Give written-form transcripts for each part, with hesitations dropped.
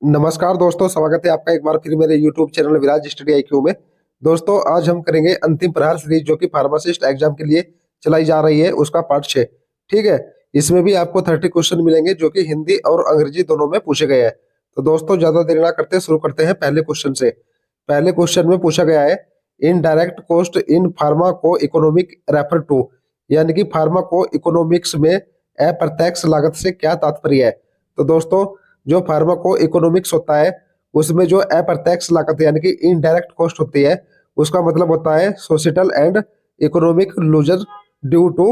नमस्कार दोस्तों, स्वागत है आपका एक बार फिर मेरे YouTube चैनल विराज स्टडी IQ में। दोस्तों आज हम करेंगे अंतिम प्रहार सीरीज जो कि फार्मासिस्ट एग्जाम के लिए चलाई जा रही है, उसका पार्ट 6। ठीक है, इसमें भी आपको 30 क्वेश्चन मिलेंगे जो कि हिंदी और अंग्रेजी दोनों में पूछे गए हैं। तो दोस्तों ज्यादा देर ना करते शुरू करते हैं पहले क्वेश्चन से। पहले क्वेश्चन में पूछा गया है, in direct cost in pharma को इकोनॉमिक रेफर टू, यानी कि फार्मा को इकोनॉमिक्स में अप्रत्यक्ष लागत से क्या तात्पर्य है। तो दोस्तों जो फार्माको इकोनॉमिक्स होता है उसमें जो अप्रत्यक्ष लागत यानी कि इनडायरेक्ट कॉस्ट होती है उसका मतलब होता है social and economic loser due to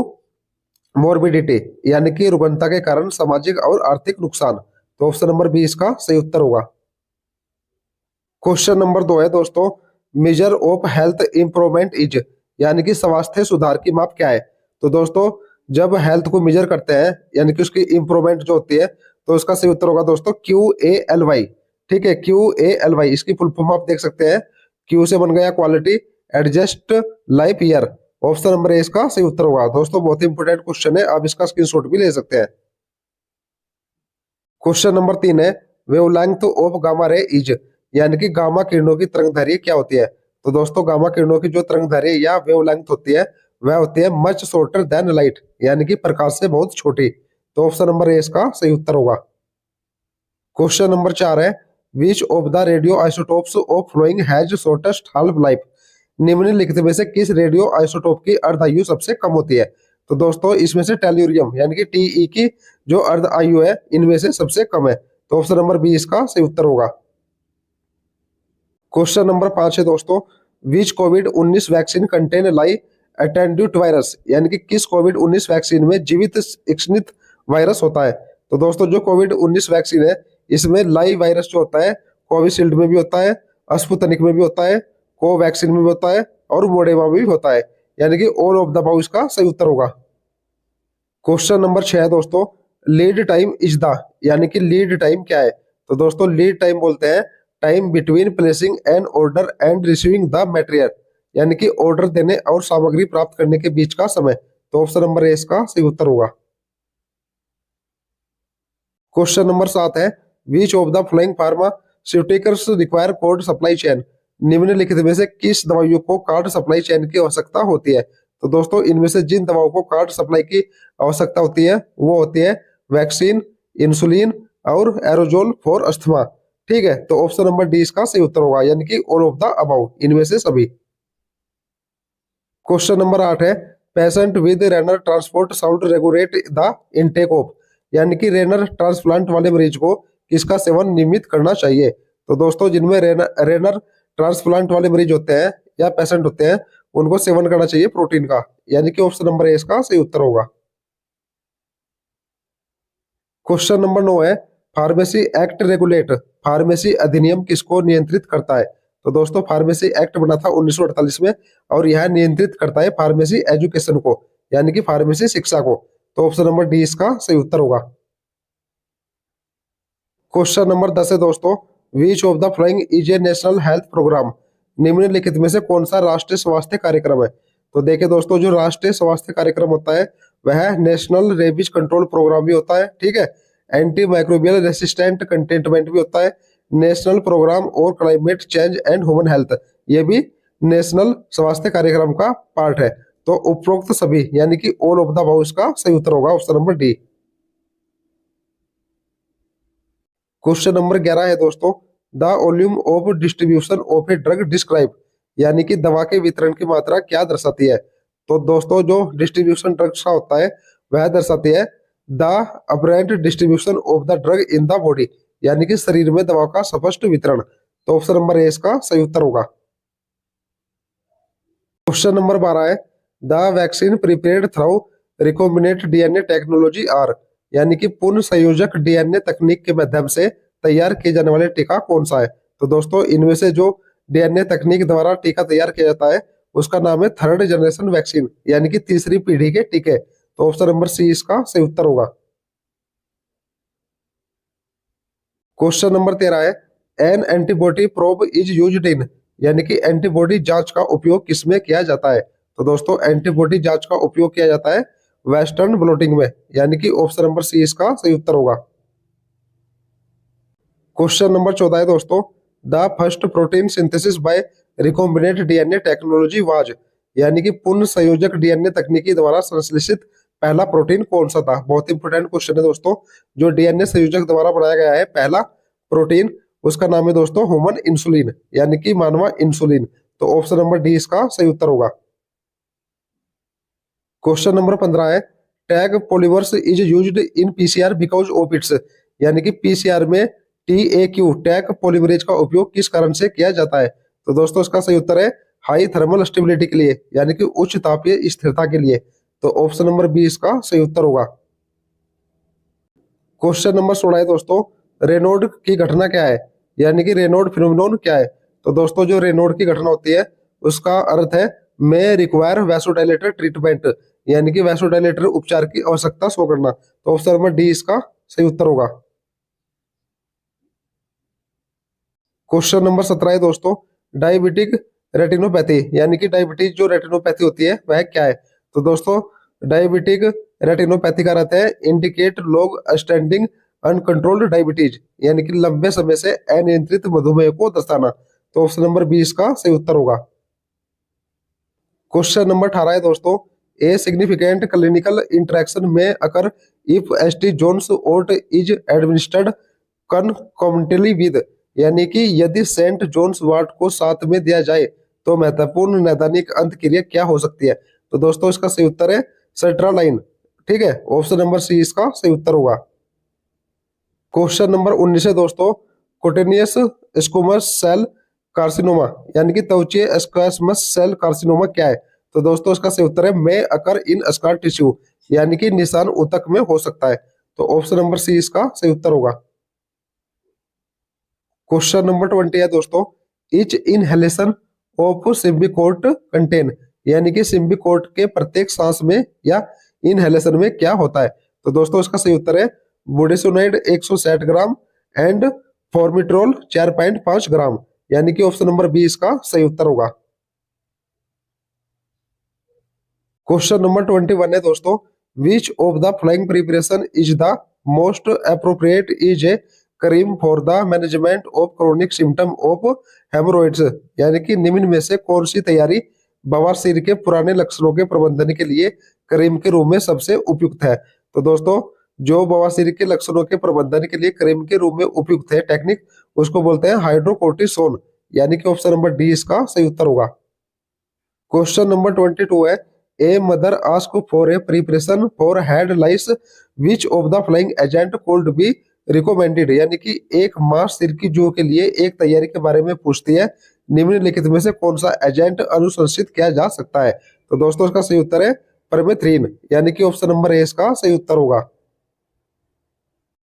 morbidity, यानी कि रुग्णता के कारण सामाजिक और आर्थिक नुकसान। तो ऑप्शन नंबर बी इसका सही उत्तर होगा। क्वेश्चन नंबर 2 है दोस्तों, measure of health improvement is, यानी कि स्वास्थ्य सुधार की माप क्या है। तो दोस्तों जब हेल्थ को मेजर करते हैं यानी कि उसकी इंप्रूवमेंट जो होती है तो उसका सही उत्तर होगा दोस्तों QALY। ठीक है, QALY इसकी फुल फॉर्म आप देख सकते हैं। क्यू से बन गया quality adjust life year. Option number A इसका सही उत्तर होगा। दोस्तों बहुत ही इंपोर्टेंट क्वेश्चन है, आप इसका स्क्रीनशॉट भी ले सकते हैं। क्वेश्चन नंबर 3 है, wavelength of gamma ray is, यानी कि गामा किरणों की तरंगदैर्घ्य क्या होती है। तो दोस्तों गामा किरणों की जो तरंगदैर्घ्य या वेवलेंथ होती है वह होती है मच शॉर्टर देन लाइट, यानी कि प्रकाश से बहुत छोटी। तो ऑप्शन नंबर ए इसका सही उत्तर होगा। क्वेश्चन नंबर 4 है, which of the radio isotopes of following has shortest half life. निम्नलिखित में से किस रेडियो आइसोटोप की अर्धायु सबसे कम होती है। तो दोस्तों इसमें से टेल्यूरियम यानी कि TE की जो अर्ध आयु है इनमें से सबसे कम है। तो ऑप्शन नंबर बी इसका सही उत्तर होगा। क्वेश्चन नंबर 5 है दोस्तों, विच कोविड-19 वैक्सीन कंटेन लाई अटेंड्यूट वायरस, यानी कि किस कोविड-19 वैक्सीन में जीवित ईक्षणित वायरस होता है। तो दोस्तों जो कोविड-19 वैक्सीन है इसमें लाई वायरस जो होता है कोविशील्ड में भी होता है, स्पुतनिक में भी होता है, कोवैक्सीन में भी होता है और मोडेवा में भी होता है, यानी कि ऑल ऑफ द अबव इसका सही उत्तर होगा। क्वेश्चन नंबर 6 है दोस्तों, लीड टाइम इज द, यानी कि लीड टाइम क्या है। तो दोस्तों लीड टाइम बोलते हैं time between placing an order and receiving the material, यानी कि ऑर्डर देने और सामग्री प्राप्त करने के बीच का समय। तो ऑप्शन नंबर ए इसका सही उत्तर होगा। क्वेश्चन नंबर 7 है, which of the flowing pharmaceuticals require cold supply chain. निम्नलिखित में से किस दवाइयों को कार्ड सप्लाई चेन की आवश्यकता होती है। तो दोस्तों इनमें से जिन दवाओं को कार्ड सप्लाई की आवश्यकता होती है वो होती है वैक्सीन, इंसुलिन और एरोजोल फॉर अस्थमा। ठीक है, तो ऑप्शन नंबर डी इसका सही उत्तर होगा, यानी कि ऑल ऑफ द अबव इनमें से सभी। क्वेश्चन नंबर 8 है, patient with renal transplant should regulate the intake of, यानी कि रेनर ट्रांसप्लांट वाले मरीज को किसका सेवन नियमित करना चाहिए। तो दोस्तों जिनमें रेनर ट्रांसप्लांट वाले मरीज होते हैं या पेशेंट होते हैं उनको सेवन करना चाहिए प्रोटीन का, यानी कि ऑप्शन नंबर ए इसका सही उत्तर होगा। क्वेश्चन नंबर 9 है, फार्मेसी एक्ट रेगुलेट, फार्मेसी अधिनियम किसको नियंत्रित करता है। तो दोस्तों फार्मेसी एक्ट बना था 1948 में और यह नियंत्रित करता है फार्मेसी एजुकेशन को, यानी कि फार्मेसी शिक्षा को। तो ऑप्शन नंबर डी इसका सही उत्तर होगा। क्वेश्चन नंबर 10 है दोस्तों, which of the following is a national health programme. निम्नलिखित में से कौन सा राष्ट्रीय स्वास्थ्य कार्यक्रम है। तो देखिए दोस्तों जो राष्ट्रीय स्वास्थ्य कार्यक्रम होता है वह नेशनल रेबीज कंट्रोल प्रोग्राम भी होता है। ठीक है, एंटी माइक्रोबियल रेसिस्टेंट कंटेनमेंट भी होता है, नेशनल प्रोग्राम और climate change and human health ये भी नेशनल स्वास्थ्य कार्यक्रम का पार्ट है। तो उपरोक्त सभी यानी कि ऑल ऑफ द अबव इसका सही उत्तर होगा, option number D. Question number 11 है दोस्तों, the volume of distribution of a drug describe, यानी कि दवा के वितरण की मात्रा क्या दर्शाती है। तो दोस्तों जो डिस्ट्रीब्यूशन ड्रग्स का होता है वह दर्शाती है the apparent distribution of the drug in the body, यानी कि शरीर में दवा का स्पष्ट वितरण। तो ऑप्शन नंबर ए इसका सही उत्तर होगा। क्वेश्चन नंबर 12 है, the vaccine prepared through recombinant DNA technology are, यानी कि पुनः संयोजक DNA तकनीक के माध्यम से तैयार किए जाने वाले टीका कौन सा है। तो दोस्तों इनमें से जो DNA तकनीक द्वारा टीका तैयार किया जाता है उसका नाम है थर्ड जनरेशन वैक्सीन, यानी कि तीसरी पीढ़ी के टीके। तो ऑप्शन नंबर सी इसका सही उत्तर होगा। क्वेश्चन नंबर 13 है, N antibody probe is used in, यानी कि एंटीबॉडी जांच का उपयोग किसमें किया जाता है। तो दोस्तों एंटीबॉडी जांच का उपयोग किया जाता है वेस्टर्न ब्लोटिंग में, यानी कि ऑप्शन नंबर सी इसका सही उत्तर होगा। क्वेश्चन नंबर 14 है दोस्तों, the first protein synthesis by recombinant DNA technology was, यानी कि पुनः संयोजक डीएनए तकनीकी द्वारा संश्लेषित पहला प्रोटीन कौन सा था। बहुत इंपोर्टेंट क्वेश्चन है दोस्तों। जो डीएनए संयोजक द्वारा बनाया गया है पहला प्रोटीन, उसका नाम है दोस्तों ह्यूमन इंसुलिन, यानी कि मानवा इंसुलिन। तो ऑप्शन नंबर डी इसका सही उत्तर होगा। क्वेश्चन नंबर 15 है, tag polymers is used in PCR because of its, यानी कि पीसीआर में TAQ टैग पॉलीमरेज का उपयोग किस कारण से किया जाता है। तो दोस्तों इसका सही उत्तर है हाई थर्मल स्टेबिलिटी के लिए, यानी कि उच्च तापीय स्थिरता के लिए। तो ऑप्शन नंबर बी इसका सही उत्तर होगा। क्वेश्चन नंबर 16 है दोस्तों, रेनॉल्ड की घटना क्या है, यानी कि रेनॉल्ड फिनोमेनन क्या है। तो दोस्तों जो रेनॉल्ड की घटना होती है उसका अर्थ है मे रिक्वायर वैसोडाइलेटर ट्रीटमेंट, यानी कि वैसोडाइलेटर उपचार की आवश्यकता शो करना। तो ऑप्शन नंबर डी इसका सही उत्तर होगा। क्वेश्चन नंबर 17 है दोस्तों, डायबिटिक रेटिनोपैथी, यानी कि डायबिटीज जो रेटिनोपैथी होती है वह क्या है। तो दोस्तों डायबिटिक रेटिनोपैथी का अर्थ है indicate long standing uncontrolled diabetes, यानी कि लंबे समय से अनियंत्रित मधुमेह को दर्शाना। तो ऑप्शन नंबर बी इसका सही उत्तर होगा। क्वेश्चन नंबर 18 है दोस्तों, ए सिग्निफिकेंट क्लिनिकल इंटरेक्शन में occur if S T John's wort is administered concomitantly with, यानी कि यदि सेंट जोन्स वार्ट को साथ में दिया जाए तो महत्वपूर्ण नैदानिक अंत क्रिया क्या हो सकती है। तो दोस्तों इसका सही उत्तर है सर्ट्रालाइन। ठीक है, ऑप्शन नंबर सी इसका सही उत्तर होगा। क्वेश्चन नंबर 19 है दोस्तों, कोटेनियस स्क्वैमस सेल कार्सिनोमा, यानी कि त्वचीय स्क्वैमस सेल कार्सिनोमा क्या है। तो दोस्तों इसका सही उत्तर है मे अकर इन स्कार टिश्यू, यानी कि निशान ऊतक में हो सकता है। तो ऑप्शन नंबर सी इसका सही उत्तर होगा। क्वेश्चन नंबर 20 है दोस्तों, इच इनहेलेशन ऑफ सिम्बिकोट कंटेन, यानी कि सिम्बिकोट के प्रत्येक सांस में या इनहेलेशन में क्या होता है। तो दोस्तों इसका सही उत्तर है बुडेसोनाइड 160 ग्राम एंड फॉर्मिट्रोल 4.5 ग्राम, यानी कि ऑप्शन नंबर बी इसका सही उत्तर होगा। क्वेश्चन नंबर 21 है दोस्तों, which of the flying preparation is the most appropriate is a cream for the management of chronic symptom of hemorrhoids, यानी कि निम्न में से कौन सी तैयारी बवासीर के पुराने लक्षणों के प्रबंधन के लिए क्रीम के रूप में सबसे उपयुक्त है। तो दोस्तों जो बवासीर के लक्षणों के प्रबंधन के लिए क्रीम के रूप में उपयुक्त है टेक्निक, उसको बोलते हैं हाइड्रोकोर्टिसोन, यानी कि ऑप्शन नंबर डी इसका सही उत्तर होगा। क्वेश्चन नंबर 22 है, a mother ask for a preparation for head lice which of the following agent could be recommended, यानी कि एक मां सिर की जू के लिए एक तैयारी के बारे में पूछती है, निम्नलिखित में से कौन सा एजेंट अनुशंसित किया जा सकता है। तो दोस्तों इसका सही उत्तर है परमेथ्रिन, यानी कि ऑप्शन नंबर ए इसका सही उत्तर होगा।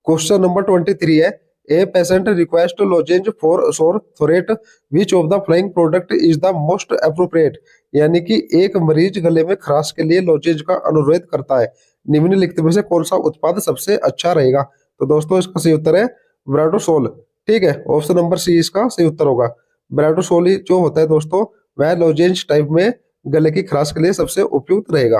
क्वेश्चन नंबर 23 है, a patient request lozenge for sore throat which of the following product is the most appropriate, यानी कि एक मरीज गले में खराश के लिए लॉजेंज का अनुरोध करता है, निम्नलिखित में से कौन सा उत्पाद सबसे अच्छा रहेगा। तो दोस्तों इसका सही उत्तर है ब्राडोसोल। ठीक है, ऑप्शन नंबर सी इसका सही उत्तर होगा। ब्राडोसोल ही जो होता है दोस्तों वह लॉजेंज टाइप में गले की खराश के लिए सबसे उपयुक्त रहेगा।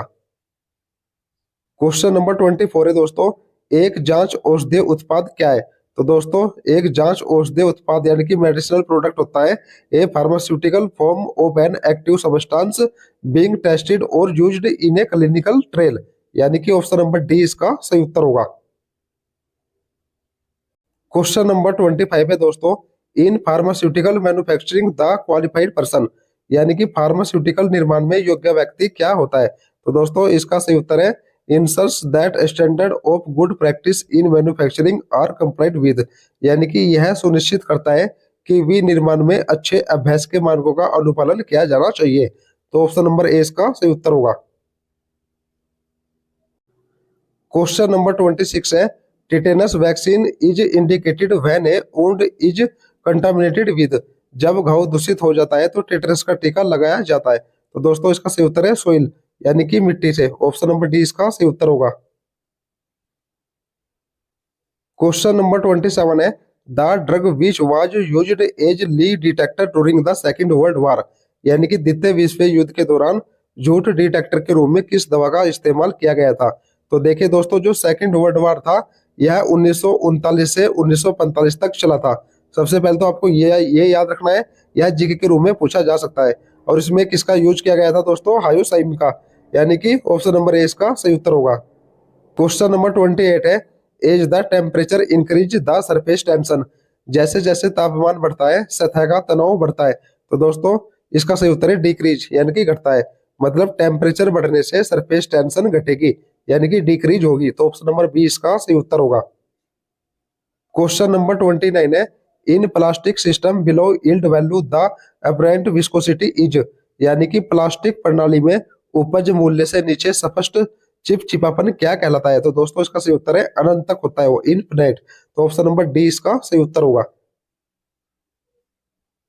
क्वेश्चन नंबर 24 है दोस्तों, एक जांच औषधीय उत्पाद क्या है। तो दोस्तों एक जांच औषधीय उत्पाद यानी कि मेडिसिनल प्रोडक्ट होता है a pharmaceutical form of an active substance being tested और used in a clinical trial, यानी कि ऑप्शन नंबर डी इसका सही उत्तर होगा। क्वेश्चन नंबर 25 है दोस्तों, in pharmaceutical manufacturing the qualified person, यानी कि फार्मास्यूटिकल निर्माण में योग्य व्यक्ति क्या होता है। तो दोस्तों इसका सही उत्तर है ensures that standard of good practice in manufacturing are complied with, यानी कि यह सुनिश्चित करता है कि विनिर्माण में अच्छे अभ्यास के मानकों का अनुपालन किया जाना चाहिए। तो ऑप्शन नंबर ए इसका सही उत्तर होगा। क्वेश्चन नंबर 26 है, tetanus vaccine is indicated when A wound is contaminated with, जब घाव दूषित हो जाता है तो टिटेनस का टीका लगाया जाता है। तो दोस्तों इसका सही उत्तर है सोइल, यानी कि मिट्टी से। ऑप्शन नंबर डी इसका सही उत्तर होगा। क्वेश्चन नंबर 27 है, the drug which was used as lie detector during the Second World War, यानी कि द्वितीय विश्व युद्ध के दौरान झूठ डिटेक्टर के रूप में किस दवा का इस्तेमाल किया गया था। तो देखिए दोस्तों जो सेकंड वर्ल्ड वॉर था यह 1939 से 1945 तक चला था। सबसे पहले तो आपको ये याद रखना है, यह जीके के रूप में पूछा जा सकता है। और इसमें किसका यूज किया गया था दोस्तों? हायोसाइम का, यानी कि ऑप्शन नंबर ए इसका सही उत्तर होगा। क्वेश्चन नंबर 28 है, as the temperature increase the surface tension. जैसे जैसे तापमान बढ़ता है सतह का तनाव बढ़ता है। तो दोस्तों इसका सही उत्तर है डिक्रीज, यानी कि घटता है। मतलब टेम्परेचर बढ़ने से सरफेस टेंशन घटेगी, यानी कि डिक्रीज होगी। तो ऑप्शन नंबर बी इसका सही उत्तर होगा। क्वेश्चन नंबर 29 है, इन plastic system below yield value the apparent viscosity is. यानी कि प्लास्टिक प्रणाली में उपज मूल्य से नीचे स्पष्ट चिपचिपापन क्या कहलाता है? तो दोस्तों इसका सही उत्तर है अनंत तक होता है वो, इनफिनाइट। तो ऑप्शन नंबर डी इसका सही उत्तर होगा।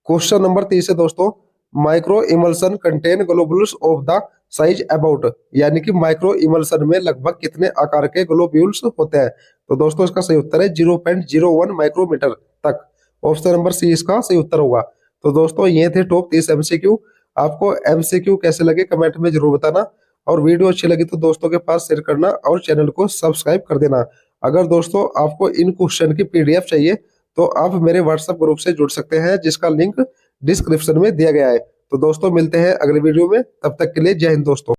क्वेश्चन नंबर 30 है दोस्तों, micro emulsion contain globules of the size about. यानी कि माइक्रो इमल्सन में लगभग कितने आकार के ग्लोब्यूल्स होते हैं? तो दोस्तों इसका सही उत्तर है 0.01 माइक्रोमीटर तक। ऑप्शन नंबर सी इसका सही उत्तर होगा। तो दोस्तों ये थे टॉप 30 एमसीक्यू। आपको एमसीक्यू कैसे लगे कमेंट में जरूर बताना, और वीडियो अच्छी लगी तो दोस्तों के पास शेयर करना और चैनल को सब्सक्राइब कर देना। अगर दोस्तों आपको इन क्वेश्चन की पीडीएफ चाहिए तो आप मेरे व्हाट्सएप ग्रुप से जुड़ सकते हैं, जिसका लिंक डिस्क्रिप्शन में दिया गया है। तो दोस्तों मिलते हैं अगले वीडियो में, तब तक के लिए जय हिंद दोस्तों।